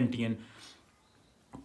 NTN।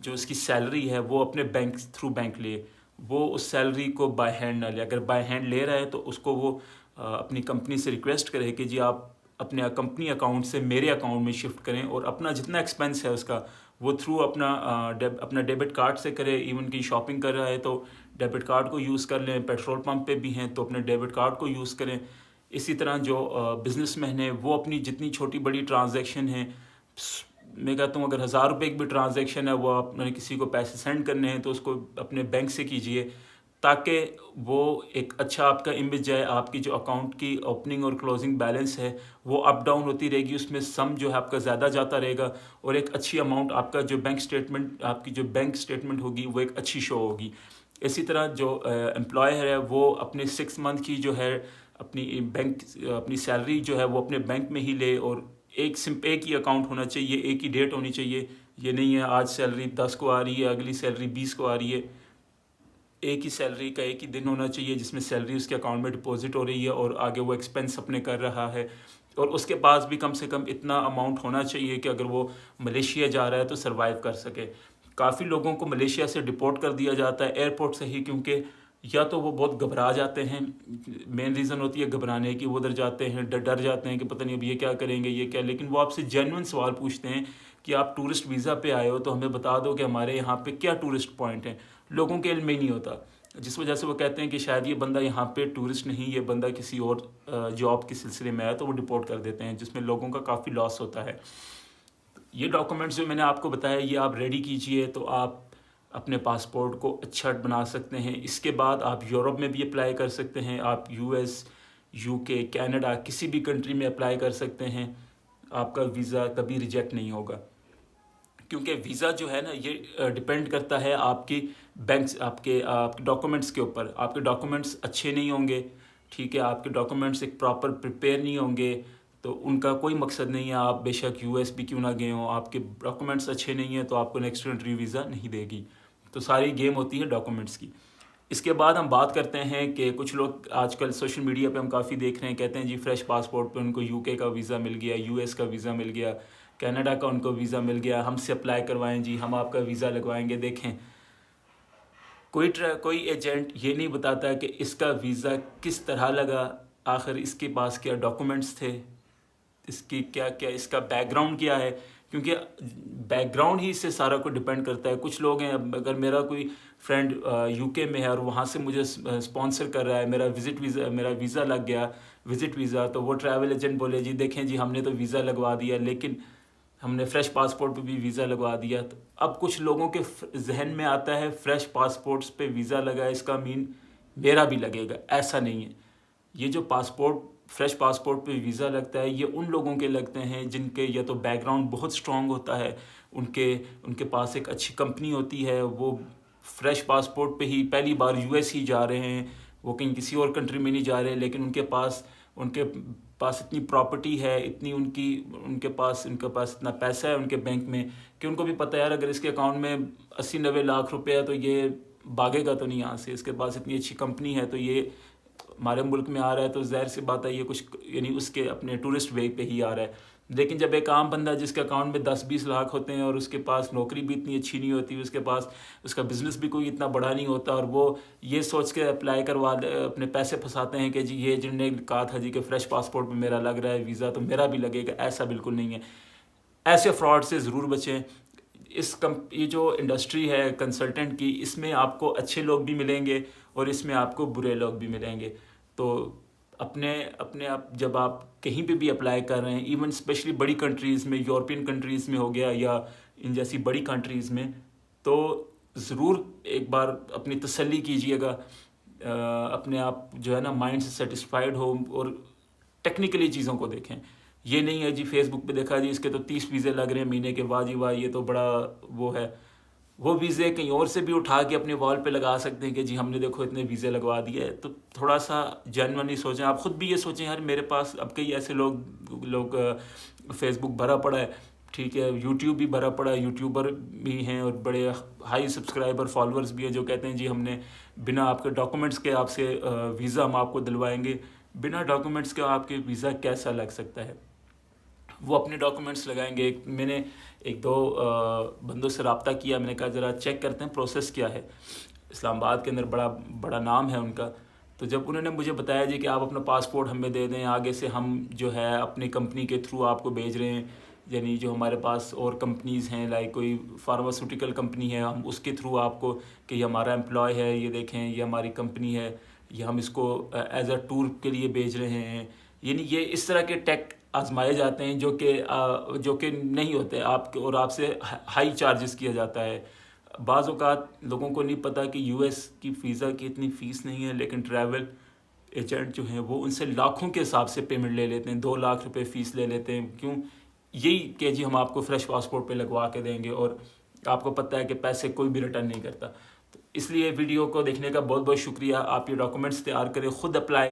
جو اس کی سیلری ہے وہ اپنے بینک تھرو بینک لے، وہ اس سیلری کو بائی ہینڈ نہ لے. اگر بائی ہینڈ لے رہا ہے تو اس کو وہ اپنی کمپنی سے ریکویسٹ کرے کہ جی آپ اپنے کمپنی اکاؤنٹ سے میرے اکاؤنٹ میں شفٹ کریں، اور اپنا جتنا ایکسپینس ہے اس کا وہ تھرو اپنا ڈیبٹ کارڈ سے کرے. ایون کی شاپنگ کر رہا ہے تو ڈیبٹ کارڈ کو یوز کر لیں، پیٹرول پمپ پہ بھی ہیں تو اپنے ڈیبٹ کارڈ کو یوز کریں. اسی طرح جو بزنس مین ہیں وہ اپنی جتنی چھوٹی بڑی ٹرانزیکشن ہیں، میں کہتا ہوں اگر 1000 روپے کی بھی ٹرانزیکشن ہے، وہ آپ نے کسی کو پیسے سینڈ کرنے ہیں تو اس کو اپنے بینک سے کیجئے، تاکہ وہ ایک اچھا آپ کا امیج ہے. آپ کی جو اکاؤنٹ کی اوپننگ اور کلوزنگ بیلنس ہے وہ اپ ڈاؤن ہوتی رہے گی، اس میں سم جو ہے آپ کا زیادہ جاتا رہے گا، اور ایک اچھی اماؤنٹ آپ کا جو بینک اسٹیٹمنٹ، آپ کی جو بینک اسٹیٹمنٹ ہوگی وہ ایک اچھی شو ہوگی. اسی طرح جو امپلائر ہے وہ اپنے 6 منتھ کی جو ہے اپنی سیلری جو ہے وہ اپنے بینک میں ہی لے، اور ایک ہی اکاؤنٹ ہونا چاہیے، ایک ہی ڈیٹ ہونی چاہیے. یہ نہیں ہے آج سیلری 10 کو آ رہی ہے، اگلی سیلری 20 کو آ رہی ہے. ایک ہی سیلری کا ایک ہی دن ہونا چاہیے جس میں سیلری اس کے اکاؤنٹ میں ڈپازٹ ہو رہی ہے اور آگے وہ ایکسپینس اپنے کر رہا ہے. اور اس کے پاس بھی کم سے کم اتنا اماؤنٹ ہونا چاہیے کہ اگر وہ ملیشیا جا رہا ہے تو سروائیو کر سکے. کافی لوگوں کو ملیشیا سے ڈپورٹ کر دیا جاتا ہے ایئرپورٹ سے ہی، کیونکہ یا تو وہ بہت گھبرا جاتے ہیں، مین ریزن ہوتی ہے گھبرانے کی، وہ ادھر جاتے ہیں ڈر جاتے ہیں کہ پتہ نہیں اب یہ کیا کریں گے یہ کیا. لیکن وہ آپ سے جینوئن سوال پوچھتے ہیں کہ آپ ٹورسٹ ویزا پہ آئے ہو تو ہمیں بتا دو کہ ہمارے یہاں پہ کیا ٹورسٹ پوائنٹ ہیں. لوگوں کے علم ہی نہیں ہوتا، جس وجہ سے وہ کہتے ہیں کہ شاید یہ بندہ یہاں پہ ٹورسٹ نہیں، یہ بندہ کسی اور جاب کے سلسلے میں آیا، تو وہ ڈپورٹ کر دیتے ہیں، جس میں لوگوں کا کافی لاس ہوتا ہے. یہ ڈاکومنٹس جو میں نے آپ کو بتایا یہ آپ ریڈی کیجئے تو آپ اپنے پاسپورٹ کو اچھا بنا سکتے ہیں. اس کے بعد آپ یورپ میں بھی اپلائی کر سکتے ہیں، آپ US UK کینیڈا کسی بھی کنٹری میں اپلائی کر سکتے ہیں. آپ کا ویزا کبھی ریجیکٹ نہیں ہوگا، کیونکہ ویزا جو ہے نا یہ ڈپینڈ کرتا ہے آپ کی بینکس، آپ کے ڈاکومنٹس کے اوپر. آپ کے ڈاکومنٹس اچھے نہیں ہوں گے، ٹھیک ہے، آپ کے ڈاکومنٹس ایک پراپر پریپیئر نہیں ہوں گے تو ان کا کوئی مقصد نہیں ہے. آپ بے شک US بھی کیوں نہ گئے ہوں، آپ کے ڈاکومنٹس اچھے نہیں ہیں تو آپ کو نیکسٹ کنٹری ویزا نہیں دے گی. تو ساری گیم ہوتی ہے ڈاکومنٹس کی. اس کے بعد ہم بات کرتے ہیں کہ کچھ لوگ آج کل سوشل میڈیا پہ ہم کافی دیکھ رہے ہیں، کہتے ہیں جی فریش پاسپورٹ پہ ان کو UK کا ویزا مل گیا، US کا ویزا مل گیا، کینیڈا کا ان کو ویزا مل گیا، ہم سے اپلائی کروائیں جی، ہم آپ کا ویزا لگوائیں گے. دیکھیں کوئی ایجنٹ یہ نہیں بتاتا کہ اس کا ویزا کس طرح لگا، آخر اس کے پاس کیا ڈاکومنٹس تھے، اس کی کیا اس کا بیک گراؤنڈ کیا ہے، کیونکہ بیک گراؤنڈ ہی اس سے سارا کو ڈیپینڈ کرتا ہے. کچھ لوگ ہیں، اگر میرا کوئی فرینڈ UK میں ہے اور وہاں سے مجھے اسپانسر کر رہا ہے، میرا ویزا لگ گیا وزٹ ویزا، تو وہ ٹریول ایجنٹ بولے جی دیکھیں جی ہم نے تو ویزا لگوا دیا لیکن ہم نے فریش پاسپورٹ پہ بھی ویزا لگوا دیا. تو اب کچھ لوگوں کے ذہن میں آتا ہے فریش پاسپورٹس پہ ویزا لگا اس کا مین میرا بھی لگے گا. ایسا نہیں ہے. یہ جو فریش پاسپورٹ پہ ویزا لگتا ہے یہ ان لوگوں کے لگتے ہیں جن کے یا تو بیک گراؤنڈ بہت سٹرونگ ہوتا ہے، ان کے پاس ایک اچھی کمپنی ہوتی ہے، وہ فریش پاسپورٹ پہ ہی پہلی بار US ہی جا رہے ہیں، وہ کہیں کسی اور کنٹری میں نہیں جا رہے، لیکن ان کے پاس اتنی پراپرٹی ہے، اتنی ان کے پاس اتنا پیسہ ہے ان کے بینک میں کہ ان کو بھی پتہ ہے یار اگر اس کے اکاؤنٹ میں 80-90 لاکھ روپے ہے تو یہ بھاگے گا تو نہیں یہاں سے. اس کے پاس اتنی اچھی کمپنی ہے تو یہ ہمارے ملک میں آ رہا ہے تو ظاہر سی بات ہے یہ کچھ یعنی اس کے اپنے ٹورسٹ وے پہ ہی آ رہا ہے. لیکن جب ایک عام بندہ جس کے اکاؤنٹ میں 10-20 لاکھ ہوتے ہیں اور اس کے پاس نوکری بھی اتنی اچھی نہیں ہوتی، اس کا بزنس بھی کوئی اتنا بڑا نہیں ہوتا، اور وہ یہ سوچ کے اپلائی اپنے پیسے پھنساتے ہیں کہ جی یہ جن نے کہا تھا جی کہ فریش پاسپورٹ میں میرا لگ رہا ہے ویزا تو میرا بھی لگے گا، ایسا بالکل نہیں ہے. ایسے فراڈ سے ضرور بچیں. یہ جو انڈسٹری ہے کنسلٹنٹ کی، اس میں آپ کو اچھے لوگ بھی ملیں گے اور اس میں آپ کو برے لوگ بھی ملیں گے. تو اپنے آپ جب آپ کہیں پہ بھی اپلائی کر رہے ہیں، ایون اسپیشلی بڑی کنٹریز میں، یورپین کنٹریز میں ہو گیا یا ان جیسی بڑی کنٹریز میں، تو ضرور ایک بار اپنی تسلی کیجئے گا، اپنے آپ جو ہے نا مائنڈ سے سیٹسفائیڈ ہو اور ٹیکنیکلی چیزوں کو دیکھیں. یہ نہیں ہے جی فیس بک پہ دیکھا جی اس کے تو 30 ویزے لگ رہے ہیں مہینے کے، واہ جی واہ یہ تو بڑا وہ ہے. وہ ویزے کہیں اور سے بھی اٹھا کے اپنے وال پہ لگا سکتے ہیں کہ جی ہم نے دیکھو اتنے ویزے لگوا دیے. تو تھوڑا سا جینوئنلی سوچیں. آپ خود بھی یہ سوچیں یار میرے پاس اب کئی ایسے لوگ فیس بک بھرا پڑا ہے، ٹھیک ہے، یوٹیوب بھی بھرا پڑا ہے، یوٹیوبر بھی ہیں اور بڑے ہائی سبسکرائبر فالورز بھی ہیں جو کہتے ہیں جی ہم نے بنا آپ کے ڈاکومنٹس کے آپ سے ویزا ہم آپ کو دلوائیں گے. بنا ڈاکومنٹس کے آپ کے ویزا کیسا لگ سکتا ہے؟ وہ اپنے ڈاکومنٹس لگائیں گے. میں نے ایک دو بندوں سے رابطہ کیا, میں نے کہا ذرا چیک کرتے ہیں پروسیس کیا ہے. اسلام آباد کے اندر بڑا نام ہے ان کا. تو جب انہوں نے مجھے بتایا جی کہ آپ اپنا پاسپورٹ ہمیں دے دیں, آگے سے ہم جو ہے اپنی کمپنی کے تھرو آپ کو بھیج رہے ہیں, یعنی جو ہمارے پاس اور کمپنیز ہیں لائک کوئی فارماسیوٹیکل کمپنی ہے, ہم اس کے تھرو آپ کو کہ یہ ہمارا امپلائی ہے, یہ دیکھیں یہ ہماری کمپنی ہے, یہ ہم اس کو ایز اے ٹور کے لیے بھیج رہے ہیں. یعنی یہ اس طرح کے ٹیک آزمائے جاتے ہیں جو کہ نہیں ہوتے آپ کے, اور آپ سے ہائی چارجز کیا جاتا ہے. بعض اوقات لوگوں کو نہیں پتہ کہ یو ایس کی ویزا کی اتنی فیس نہیں ہے, لیکن ٹریول ایجنٹ جو ہیں وہ ان سے لاکھوں کے حساب سے پیمنٹ لے لیتے ہیں, 2 لاکھ روپے فیس لے لیتے ہیں. کیوں؟ یہی کہ جی ہم آپ کو فریش پاسپورٹ پہ لگوا کے دیں گے, اور آپ کو پتہ ہے کہ پیسے کوئی بھی ریٹرن نہیں کرتا. تو اس لیے ویڈیو کو دیکھنے کا بہت بہت شکریہ. آپ یہ ڈاکومنٹس تیار کریں, خود اپلائی